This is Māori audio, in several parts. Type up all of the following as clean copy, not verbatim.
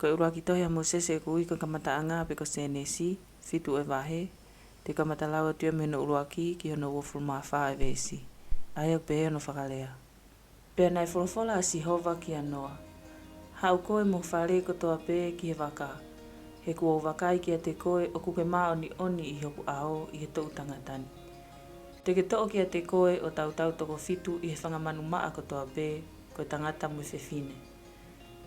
Ko e ura ki tohi a Mosese e kui ko kamata anga pe ko senesi, fitu e wahe, te kamata lawa tua me no ura ki hono wofuru maa wha e vesi. Ai au pe no whakalea. Pea nai wholofola a Sihova ki anoa. Hau koe mo whare ko toa pe ki he waka. He kua wakai ki a te koe o kuke maa oni i hoku ao i he tau tangatani. Te ke too ki a te koe o tau toko fitu i he whangamanu maa ko toa pe ko tangata mo whewhine.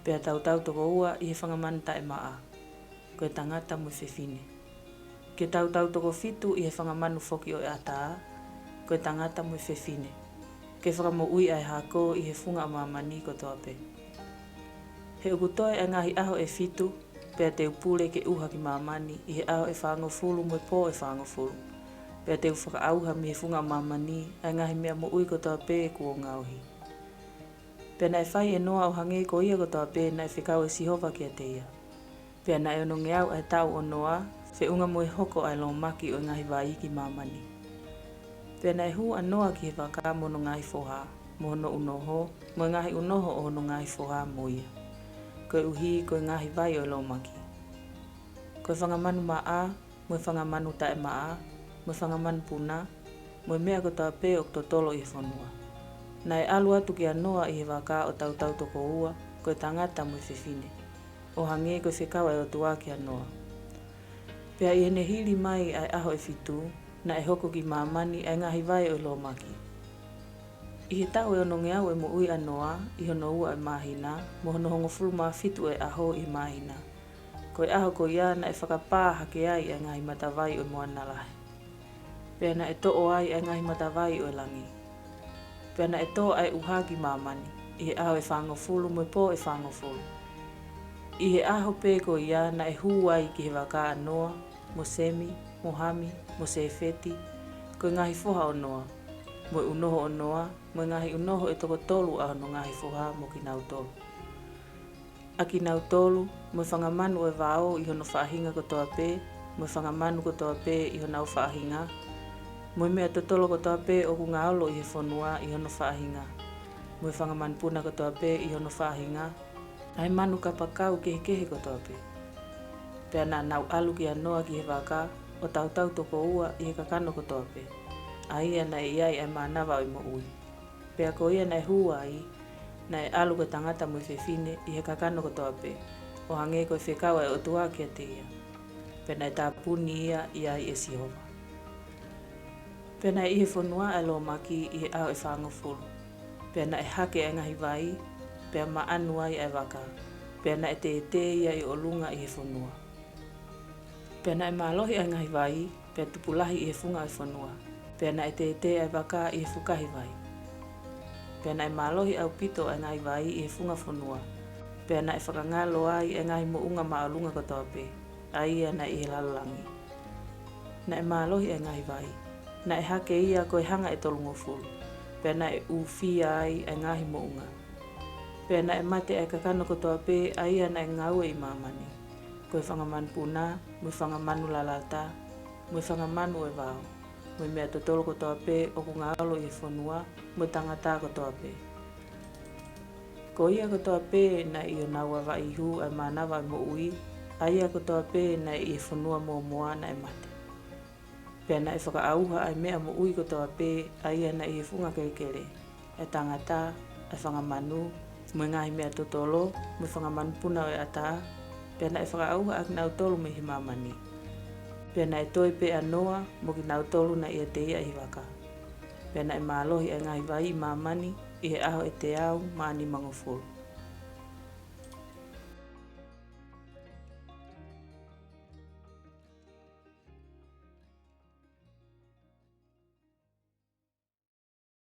Pea tau toko ua i he whangamanu tae maa ko tangata mo whewhine. Ke tau toko fitu i he whangamanu whoki o e ataa ko tangata mo whewhine. Ke whakamo ui ai hako i he whunga mamani ko toa pe. He ukutoe e ngahi aho e fitu, pea te upule ke uha ki mamani i he aho e whangofulu mo po e whangofulu. Pea te uwhaka auha mi he whunga mamani ai ngahi mea mo ui ko toa pe e kuo ngauhi. Pea na e whai e noa o hange ko ia ko toa pe na e whikau e Sihova ki a te ia. Pea na e ono ngeau ai tau o noa, whi unga mo e hoko ai lo maki o ngahi vai ki mamani. Pea na e hu a noa ki he waka mono ngahi foha, mono unoho, mo ngahi unoho o hono ngahi foha mo ia. Koe uhi koe ngahi vai o lo maki. Koe whangamanu maa, mo whangamanu tae maa, mo whangamanu puna, mo mea ko toa pe o totolo i whanua. Na e alu atu ki a noa i he waka o tau toko ua, koe tangata mo whewhine. O hange koe whikau ai o tua ki a noa. Pea i hene hili mai ai aho e fitu, na e hoko ki mamani ai ngahi vai o lo maki. I he tau e ono ngeau e mo ui a noa, i hono ua e mahina, mo hono hongo fulu maa fitu e aho i mahina. Koe aho ko ia na e whakapā hake ai ai ngahi matawai o moana lahe. Pea na e too ai ai ngahi matawai o langi. Pea na e too ai uhagi mamani, i he aho e whangofulu mo po e whangofulu. I he aho pe ko ia na e hu ai ki he waka a noa, mo semi, mo hami, mo sefeti, koe ngahi foha o noa, mo unoho o noa, mo ngahi unoho e toko tolu a hono ngahi foha mo ki nau tolu. A ki nau tolu, mo whangamanu e wao i hono whaahinga ko toa pe, mo whangamanu ko toa pe i hono au whaahinga, mo mea totolo ko toa pe o ku ngaolo i he whanua i hono whaahinga, mo whangamanu puna ko toa pe i hono whaahinga, ai manu ka pakau kehe ko toa pe. Pea na nau alu ki a noa ki he waka, o tau toko ua i he kakano ko toa pe. A ia na e iai ai manawa o mo ui. Pea ko ia na e hua ai, na e alu ko tangata mo whewhine i he kakano ko toa pe. O hange ko e whikau ai o tua ki a te ia. Pea na e tāpuni ia i ai e Sihova. Pea na e ihe whanua ai lo maki i he au e whangofulu. Pea na e hake ai ngahi vai, pea ma anu ai ai waka. Pea na e te ia i o lunga i he whanua. Pea na e malohi ai ngahi vai, pea tupulahi i he whunga i whanua. Pea na e te ai waka i he whukahi vai. Pea na e malohi au pito ai ngahi vai i he whunga whanua. Pea na e whakangalo ai ai ngahi mo unga maalunga ko toa pe. Ai ia na i he lalolangi. Na e malohi ai ngahi vai. Na e hake ia koe hanga e tolungofulu. Pea na e uwhia ai ai ngahi mo unga. Pea na e mate ai kakano ko toa pe ai ia na e ngaue i mamani. Koe whangamanu puna, mo whangamanu lalata, mo whangamanu e wao. Mo mea totolo ko toa pe o ku ngaolo i whanua, mo tangata ko toa pe. Ko ia ko toa pe na i o naua wa ihu ai manawa mo ui, a ia ko toa pe na i whanua mo moa na e mate. Pea na e whakaauha ai mea mo ui ko toa pe, a ia na i whunga kerekere. E tangata, e whangamanu, mo ngahi mea totolo, mo whangamanu puna o e ata, pea na e whakaauha ak nau tolu me hi mamani. Pea na e toi pe a noa, mo ki nau tolu na ia te ia i waka. Pea na e malohi ai ngahi vai i mamani, i he aho e te au, maani mangofulu.